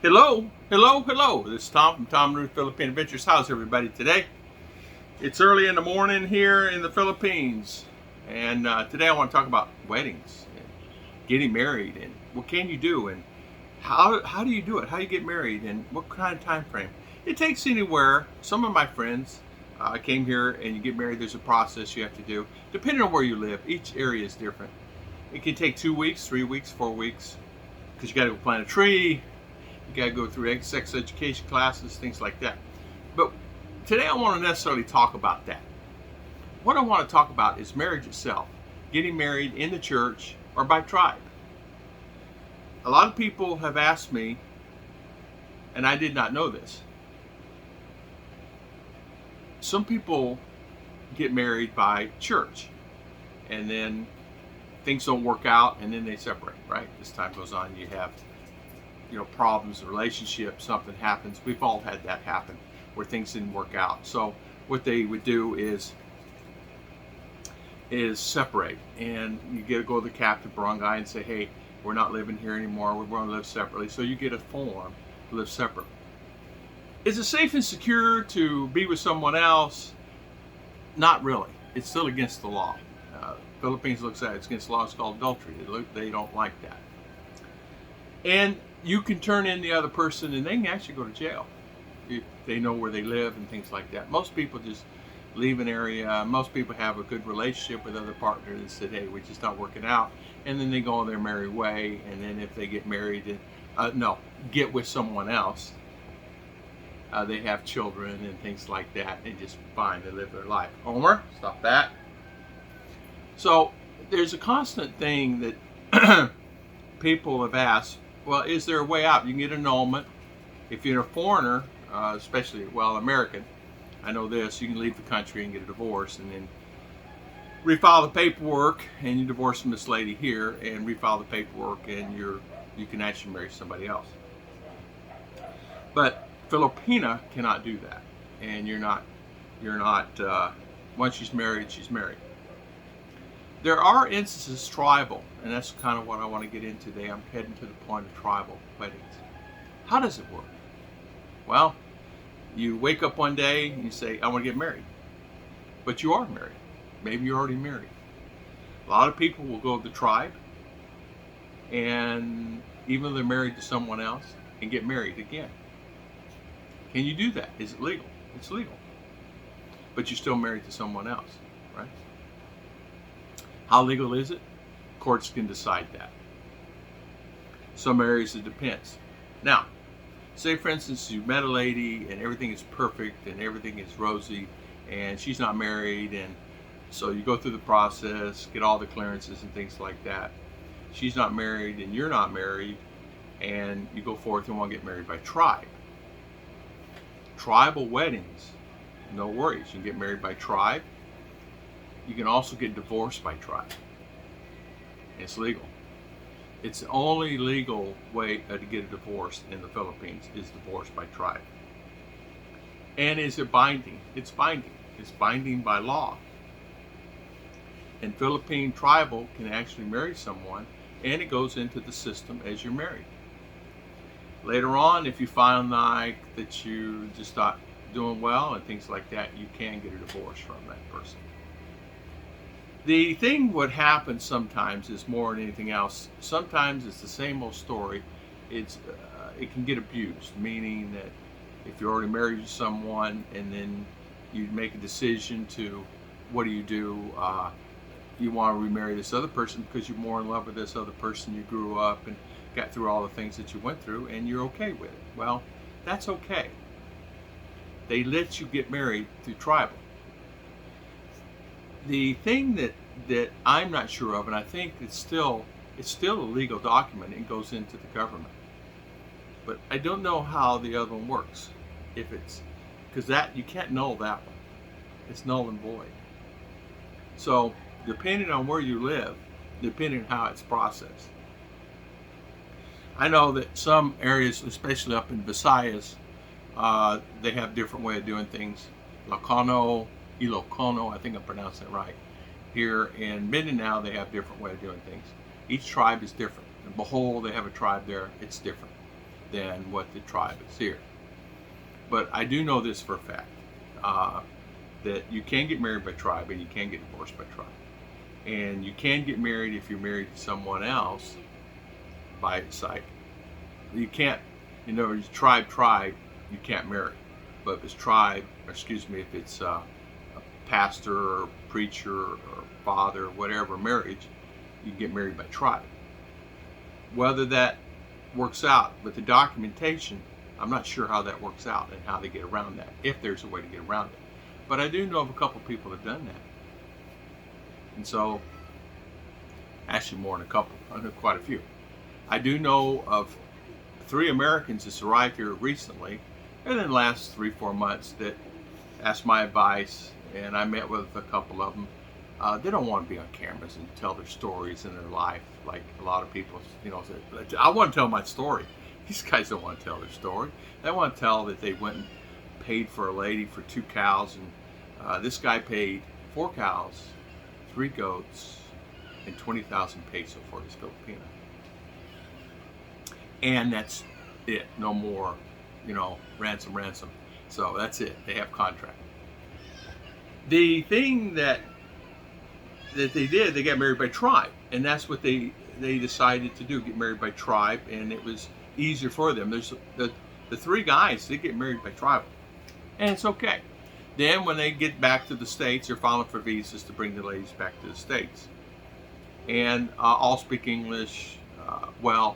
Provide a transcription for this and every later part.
Hello, hello, hello. This is Tom from Tom and Ruth Philippine Adventures. How's everybody today? It's early in the morning here in the Philippines, and today I want to talk about weddings and getting married and what can you do and how do you do it? How do you get married and what kind of time frame? It takes anywhere. Some of my friends came here and you get married. There's a process you have to do depending on where you live. Each area is different. It can take 2 weeks, 3 weeks, 4 weeks because you got to go plant a tree. You got to go through sex education classes, things like that. But today I want to necessarily talk about that. What I want to talk about is marriage itself, getting married in the church or by tribe. A lot of people have asked me, and I did not know this. Some people get married by church, and then things don't work out, and then they separate, right? As time goes on, you have problems in relationships, something happens. We've all had that happen where things didn't work out. So what they would do is separate, and you get to go to the captive barangay and say, hey, we're not living here anymore, we want to live separately. So you get a form to live separately. Is it safe and secure to be with someone else? Not really. It's still against the law. Philippines looks at it, it's against the law. It's called adultery. They don't like that. And you can turn in the other person and they can actually go to jail if they know where they live and things like that. Most people just leave an area. Most people have a good relationship with other partners and said, hey, we're just not working out. And then they go on their merry way. And then if they get married, get with someone else, they have children and things like that. And just fine, they live their life. Homer, stop that. So there's a constant thing that people have asked, well, is there a way out? You can get annulment. If you're a foreigner, especially, American, I know this, you can leave the country and get a divorce and then refile the paperwork and you divorce from this lady here and refile the paperwork and you can actually marry somebody else. But Filipina cannot do that. And you're not, once she's married, she's married. There are instances tribal, and that's kind of what I want to get into today. I'm heading to the point of tribal weddings. How does it work? Well, you wake up one day and you say, I want to get married. But you are married. Maybe you're already married. A lot of people will go to the tribe, and even though they're married to someone else, and get married again. Can you do that? Is it legal? It's legal. But you're still married to someone else, right? How legal is it? Courts can decide that. Some areas it depends. Now, say for instance you met a lady and everything is perfect and everything is rosy and she's not married, and so you go through the process, get all the clearances and things like that. She's not married and you're not married, and you go forth and want to get married by tribe. Tribal weddings, no worries. You can get married by tribe. You can also get divorced by tribe. It's legal. It's the only legal way to get a divorce in the Philippines is divorce by tribe. And is it binding? It's binding. It's binding by law. And Philippine tribal can actually marry someone, and it goes into the system as you're married. Later on, if you find like that you just not doing well and things like that, you can get a divorce from that person. The thing what happens sometimes is more than anything else. Sometimes it's the same old story. It can get abused, meaning that if you're already married to someone and then you make a decision to, what do? You want to remarry this other person because you're more in love with this other person. You grew up and got through all the things that you went through, and you're okay with it. Well, that's okay. They let you get married through tribal. The thing that I'm not sure of, and I think it's still a legal document, it goes into the government. But I don't know how the other one works. If it's, because that, you can't null that one. It's null and void. So depending on where you live, depending on how it's processed. I know that some areas, especially up in Visayas, they have different way of doing things. Ilocano, I think I pronounced that right. Here in Mindinao, they have different way of doing things. Each tribe is different. In Bohol, they have a tribe there, it's different. than what the tribe is here. But I do know this for a fact, that you can get married by tribe and you can get divorced by tribe. And you can get married if you're married to someone else by sight. You can't, in other words, tribe, you can't marry. But if it's tribe, if it's a pastor or preacher or father or whatever marriage, you get married by tribe. Whether that works out with the documentation, I'm not sure how that works out and how they get around that, if there's a way to get around it. But I do know of a couple people that have done that. And so, actually more than a couple, I know quite a few. I do know of 3 Americans that's arrived here recently, and in the last 3-4 months, that asked my advice, and I met with a couple of them. They don't want to be on cameras and tell their stories in their life like a lot of people, say, I want to tell my story. These guys don't want to tell their story. They want to tell that they went and paid for a lady for 2 cows, and this guy paid 4 cows, 3 goats, and 20,000 peso for this Filipina. And that's it. No more, ransom. So that's it. They have contract. The thing that they did, they got married by tribe, and that's what they decided to do, get married by tribe, and it was easier for them. There's the 3 guys, they get married by tribe, and it's okay. Then when they get back to the States, they're filing for visas to bring the ladies back to the States, and all speak English well.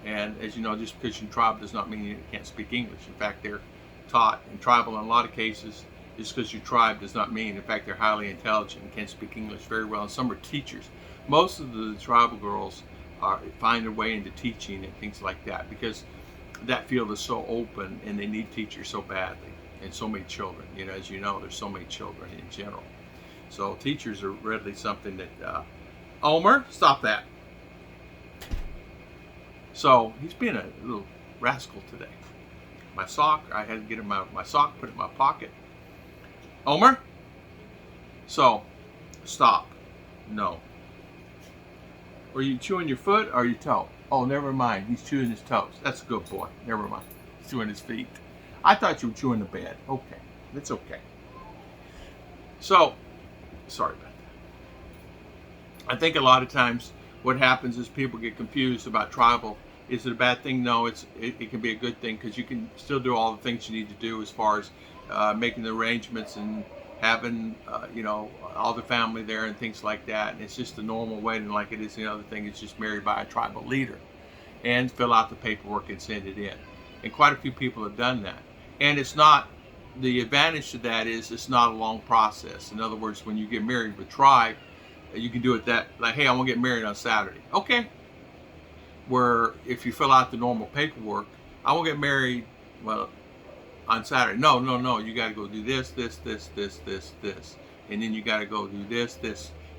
And as you know, just because you're tribe does not mean you can't speak English. In fact, they're taught in tribal in a lot of cases. Just because you're tribe does not mean, in fact, they're highly intelligent and can speak English very well. And some are teachers. Most of the tribal girls find their way into teaching and things like that, because that field is so open and they need teachers so badly, and so many children. As you know, there's so many children in general. So teachers are readily something that, Omer, stop that. So he's being a little rascal today. My sock, I had to get him out of my sock, put it in my pocket. Omer? So, stop. No. Are you chewing your foot or your toe? Oh, never mind. He's chewing his toes. That's a good boy. Never mind. He's chewing his feet. I thought you were chewing the bed. Okay. It's okay. So, sorry about that. I think a lot of times what happens is people get confused about tribal. Is it a bad thing? No, it can be a good thing, because you can still do all the things you need to do as far as making the arrangements and having all the family there and things like that. And it's just a normal wedding like it is the other thing. It's just married by a tribal leader, and fill out the paperwork and send it in. And quite a few people have done that. And it's not, the advantage to that is it's not a long process. In other words, when you get married with tribe, you can do it like, hey, I want to get married on Saturday. Okay. Where if you fill out the normal paperwork, I want to get married, on Saturday. No. You got to go do this. And then you got to go do this.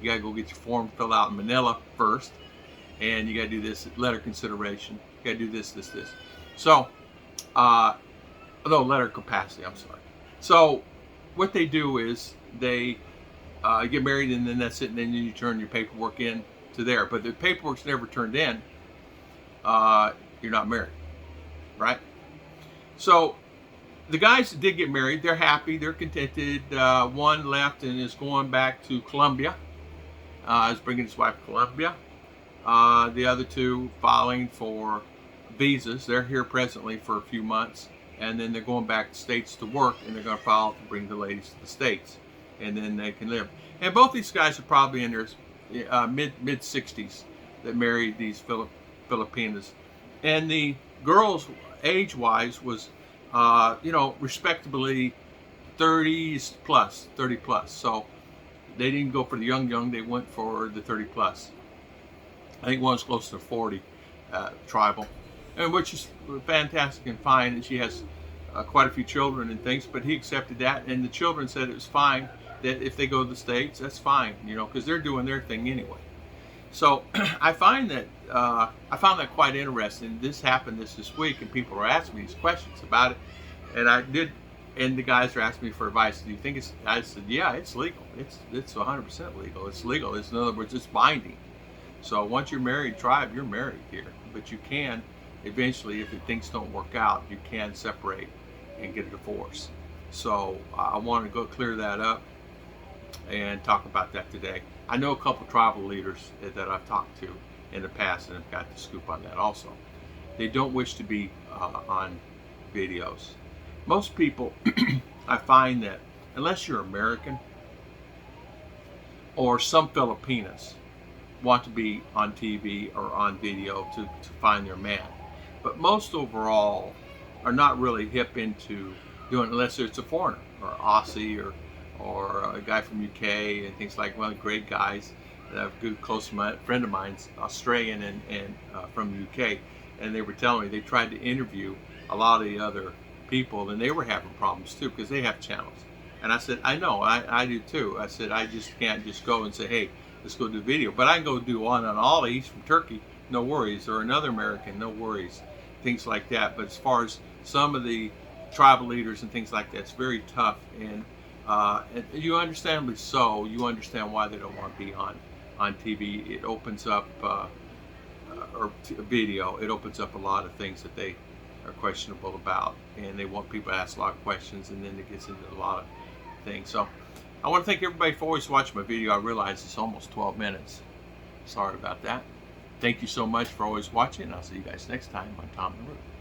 You got to go get your form filled out in Manila first. And you got to do this letter consideration. You got to do this. So, letter capacity, I'm sorry. So, what they do is they get married, and then that's it. And then you turn your paperwork in to there. But the paperwork's never turned in. You're not married, right? So the guys that did get married, they're happy, they're contented. One left and is going back to Colombia. Is bringing his wife to Colombia. The other 2 filing for visas. They're here presently for a few months, and then they're going back to the States to work, and they're going to file to bring the ladies to the States, and then they can live. And both these guys are probably in their mid 60s that married these Filipinas. And the girls, age-wise, was, respectably 30 plus. So they didn't go for the young, they went for the 30 plus. I think one's close to 40, tribal, and which is fantastic and fine. And she has quite a few children and things, but he accepted that, and the children said it was fine, that if they go to the States, that's fine, because they're doing their thing anyway. So I found that quite interesting. This happened this week, and people were asking me these questions about it, and I did. And the guys are asking me for advice. Do you think it's? I said, yeah, it's legal. It's 100% legal. It's legal. In other words, it's binding. So once you're married tribe, you're married here. But you can eventually, if things don't work out, you can separate and get a divorce. So I want to go clear that up and talk about that today. I know a couple tribal leaders that I've talked to in the past and have got the scoop on that also. They don't wish to be on videos. Most people, I find that unless you're American or some Filipinas, want to be on TV or on video to find their man. But most overall are not really hip into doing it unless it's a foreigner or Aussie or a guy from UK and things like, well, great guys. I have a good close friend of mine's Australian and from UK, and they were telling me they tried to interview a lot of the other people and they were having problems too because they have channels. And I said, I know, I do too. I said, I just can't just go and say, hey, let's go do video. But I can go do one on Ollie, he's from Turkey, no worries. Or another American, no worries. Things like that. But as far as some of the tribal leaders and things like that, it's very tough. And you understandably so, you understand why they don't want to be on TV. It opens up, or video, it opens up a lot of things that they are questionable about. And they want people to ask a lot of questions, and then it gets into a lot of things. So I want to thank everybody for always watching my video. I realize it's almost 12 minutes. Sorry about that. Thank you so much for always watching. I'll see you guys next time on Tom and Ruth.